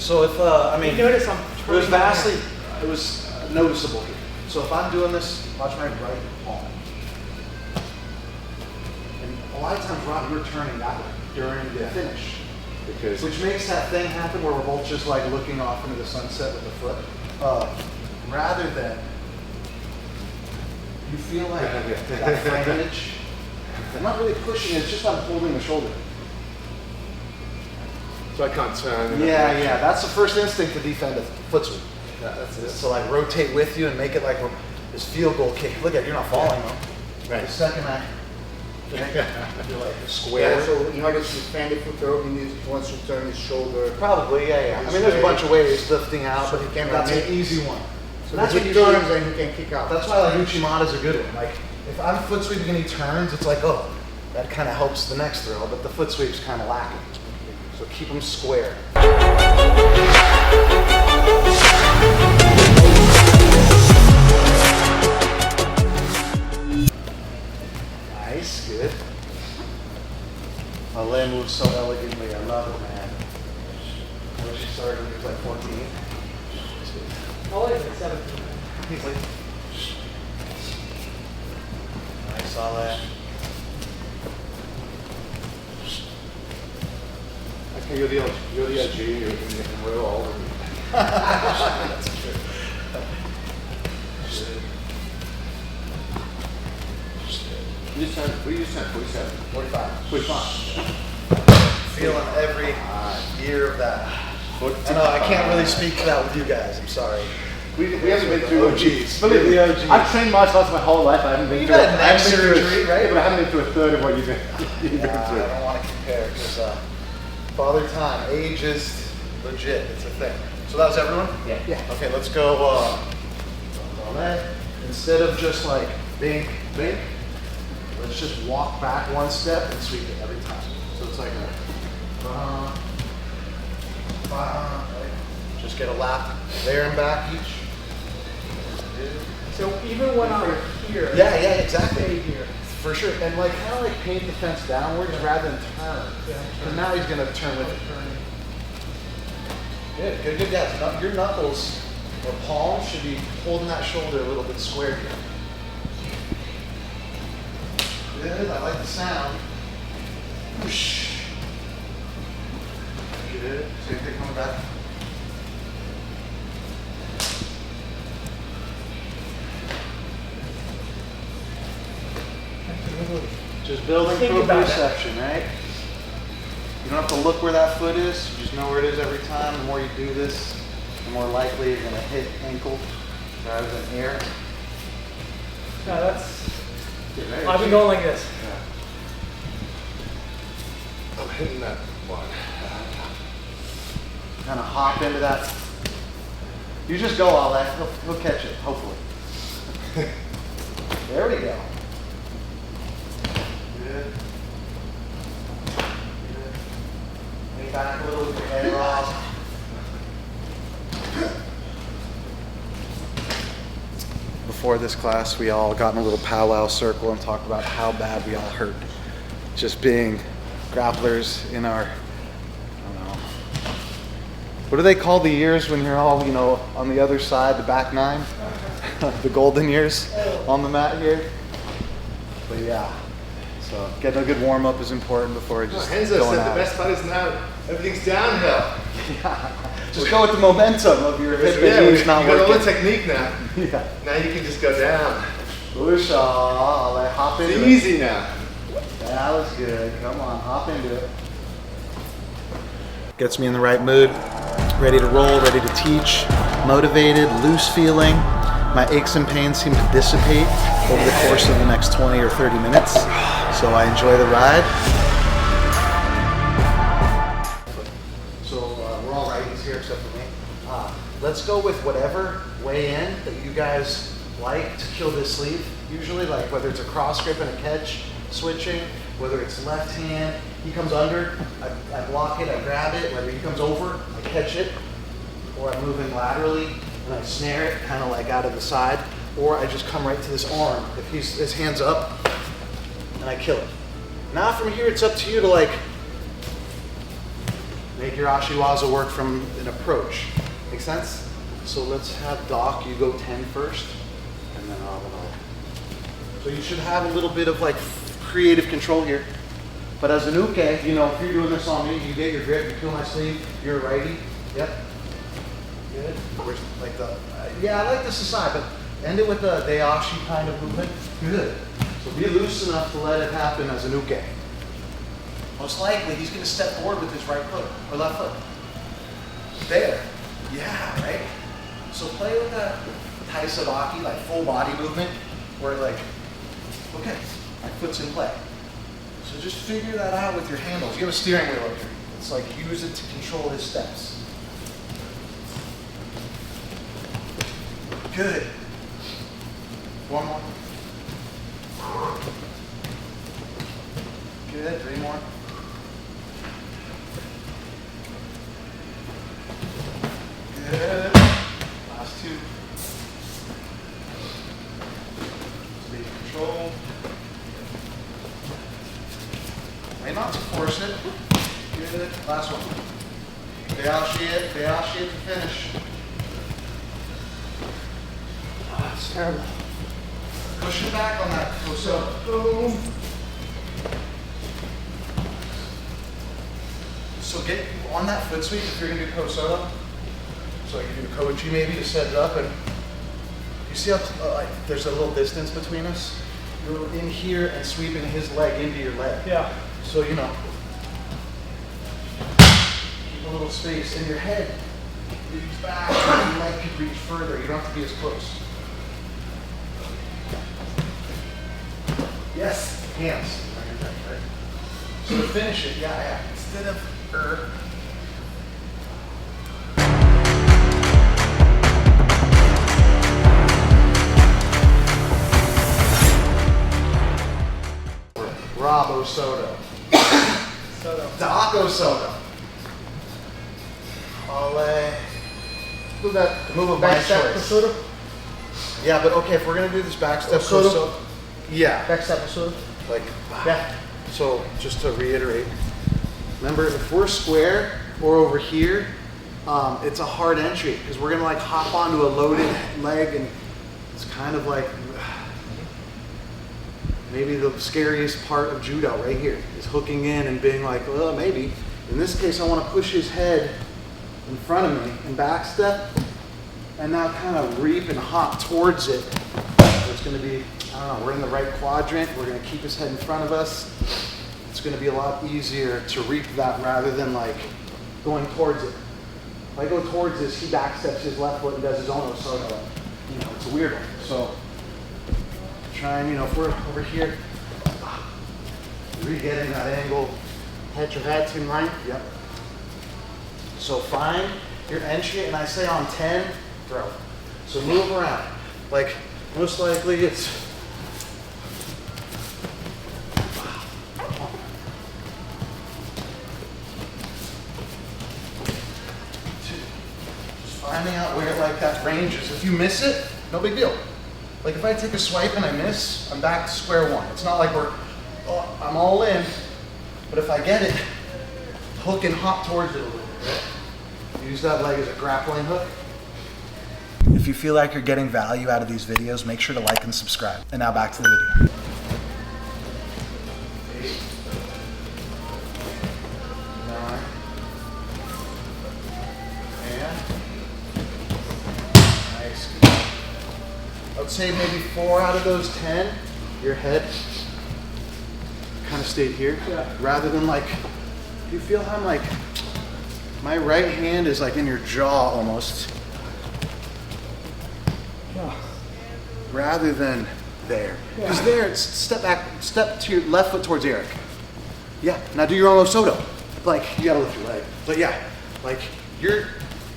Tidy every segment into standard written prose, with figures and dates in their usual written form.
So if, I mean, You notice I'm it was vastly, it was noticeable here. So if I'm doing this, watch my right palm. And a lot of times, Rob, you're turning that way during the finish. Because Which makes that thing happen where we're both just like looking off into the sunset with the foot. Rather than, you feel like that framage. I'm not really pushing, it's just I'm holding the shoulder. so I can't turn. Yeah, that's the first instinct to defend a foot sweep. Yeah, that's it. So like rotate with you and make it like this field goal kick. Look at, you're not falling though. Right. The second I you're like square. Yeah, so in order to defend it for throw, he needs once you turn his shoulder. Probably, yeah. I mean, there's a bunch of ways lifting out, So but he can that's make- an easy one. So that's if what he usually, turns, then he can kick out. that's why like Uchimata's a good one. Like if I'm foot sweeping and he turns, it's like, oh, that kind of helps the next throw, but the foot sweep's kind of lacking. So keep them square. Nice, good. Malay moves so elegantly. I love it, man. I wish he started when he was like 14. Oh, he's like 17. He's like, I saw that. Okay, you're the OG, and we're all over. That's true. You said, what you said, 47? 45. 45. Feeling every year of that. I know, I can't really speak to that with you guys. I'm sorry. We haven't been through OGs. Believe me, You're the OGs. I've trained martial arts my whole life. I haven't been You've through had neck surgery, right? Yeah, but I haven't been through a third of what you've been, I don't want to compare because Father Time, age is legit. It's a thing. So that was everyone? Yeah. Okay, let's go. On that. Instead of just like bink, bink, let's just walk back one step and sweep it every time. So it's like a right? Just get a lap there and back each. So even when I'm here, Yeah, exactly. stay here. For sure. And like kind of like paint the fence downwards rather than turn. Yeah. But now he's gonna turn with it. Good. Yeah, so your knuckles or palms should be holding that shoulder a little bit square here. Good, I like the sound. Whoosh. Good. Same thing coming back. Just building Think through about it. perception, right? You don't have to look where that foot is. You just know where it is every time. The more you do this, the more likely you're going to hit ankle rather than air. No, that's. Right? I've been going like this. I'm hitting that one. Kind of hop into that. You just go all that. He'll catch it, hopefully. There we go. Good. Lean back a little with your head raised. Before this class, we all got in a little powwow circle and talked about how bad we all hurt. Just being grapplers in our, I don't know, what do they call the years when you're all, on the other side, the back nine? The golden years on the mat here. But yeah, so getting a good warm up is important before just Henzo going said the out. best part is now everything's downhill. Just go with the momentum of your hip Yeah, and you knees not got all the working. technique now. Yeah. Now you can just go down. Whoosh, hop into It's it. easy now. That was good. Come on, hop into it. Gets me in the right mood, ready to roll, ready to teach, motivated, loose feeling. My aches and pains seem to dissipate over the course of the next 20 or 30 minutes, so I enjoy the ride. So we're all righties here except for me. Let's go with whatever way in that you guys like to kill this sleeve. Usually, like whether it's a cross grip and a catch, switching, whether it's left hand, he comes under, I block it, I grab it, whether he comes over, I catch it, or I'm moving laterally and I snare it kind of like out of the side, or I just come right to this arm if his hand's up and I kill it. Now from here it's up to you to like Make your ashiwaza work from an approach. Make sense? So let's have Doc, you go 10 first, and then I'll. So you should have a little bit of like creative control here. But as an uke, you know, if you're doing this on me, you get your grip, you peel my sleeve, you're a righty. Yep. Good. Where's like the, yeah, I like this aside, but end it with the Ashi kind of movement. Good. So be loose enough to let it happen as an uke. Most likely, he's going to step forward with his right foot or left foot. There. Yeah, right? So play with that taisabaki, like full body movement, where like, okay, my foot's in play. So just figure that out with your handles. You have a steering wheel up here. It's like use it to control his steps. Good. One more. Good. 3 more. Good. Last 2. Stay control. Try not to force it. Good. Last one. Bayashi it to finish. Oh, it's terrible. Push it back on that osoto. Boom. So get on that foot sweep if you're going to do osoto. So you do koji maybe to set it up, and you see how there's a little distance between us? You're in here and sweeping his leg into your leg. Yeah. So, you know, keep a little space in your head. Reach back, your leg could reach further. You don't have to be as close. Yes, hands. Right? So to finish it, yeah. Instead of Rob osoto. Doc osoto. Ole. Do that. Move of my Backstep choice. osoto? Yeah, but okay, if we're gonna do this back step Osoto? osoto. Yeah. Backstep osoto? Like, Yeah. so just to reiterate, remember if we're square or over here, it's a hard entry because we're gonna like hop onto a loaded leg, and it's kind of like maybe the scariest part of judo right here is hooking in and being like, well, maybe. In this case, I want to push his head in front of me and back step, and now kind of reap and hop towards it. So it's going to be, I don't know, we're in the right quadrant. We're going to keep his head in front of us. It's going to be a lot easier to reap that rather than like going towards it. If I go towards this, he back steps his left foot and does his own osoto. You know, it's a weird one. So try and, you know, if we're over here, re-getting that angle, Head to head in line? yep. So find your entry, and I say on 10, throw. So move around. Like, most likely it's, just finding out where like that range is. If you miss it, no big deal. Like if I take a swipe and I miss, I'm back to square one. It's not like I'm all in, but if I get it, hook and hop towards it a little bit. Right? Use that leg as a grappling hook. If you feel like you're getting value out of these videos, make sure to like and subscribe. And now back to the video. 8, 9, and nice. I would say maybe 4 out of those 10, your head kind of stayed here. Yeah. Rather than like, you feel how I'm like, my right hand is like in your jaw almost. Yeah. Rather than there. Because there, it's step back, step to your left foot towards Eric. Yeah, now do your own osoto. Like, you gotta lift your leg. But yeah, like,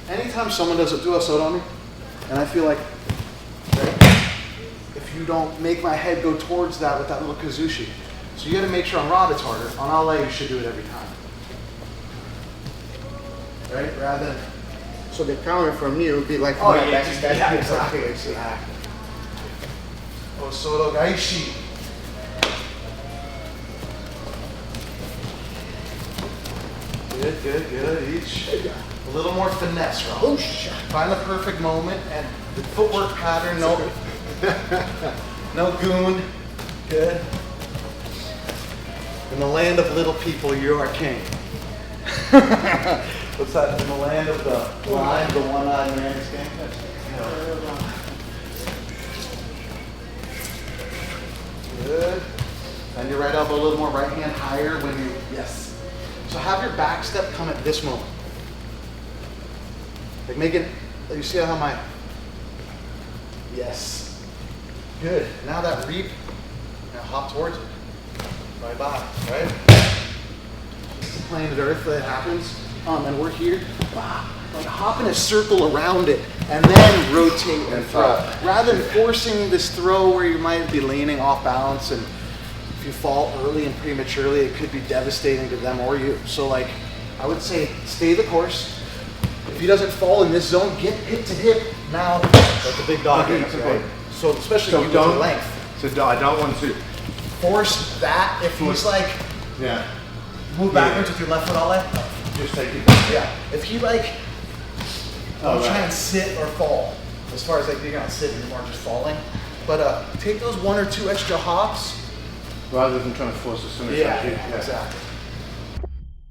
anytime someone does do osoto on me, and I feel like, right, if you don't make my head go towards that with that little kazushi, so you gotta make sure on Rob it's harder. On Ale, you should do it every time. Right, rather than, So the counter from you would be like oh my yeah, backstep. yeah, exactly. Osoto gaishi. Good, good, good. Each a little more finesse, Rob. Oh, shit. Find the perfect moment and the footwork pattern. No, no goon. Good. In the land of little people, you are king. What's that? In the land of the blind, the one-eyed man is king. Good. Bend your right elbow a little more, right hand higher when you, yes. So have your back step come at this moment. Like make it, you see how my, yes. Good. Now that reap, now hop towards it. Bye-bye, right? This is planet Earth that happens. And we're here. Wow. Like hop in a circle around it and then rotate and throw. Rather than forcing this throw where you might be leaning off balance, and if you fall early and prematurely, it could be devastating to them or you. So like, I would say stay the course. If he doesn't fall in this zone, get hip to hip. Now, that's a big dog. Okay, Right? okay. So especially So you with your don't- length. So I don't want to. Force that. If he's like, Yeah. move backwards with your left foot all the way. Just take it. Yeah. If he like, Oh, don't try right. and sit or fall. As far as like you're not sitting, you're more just falling. But take those 1 or 2 extra hops. Rather than trying to force as soon as Yeah, I hit. exactly.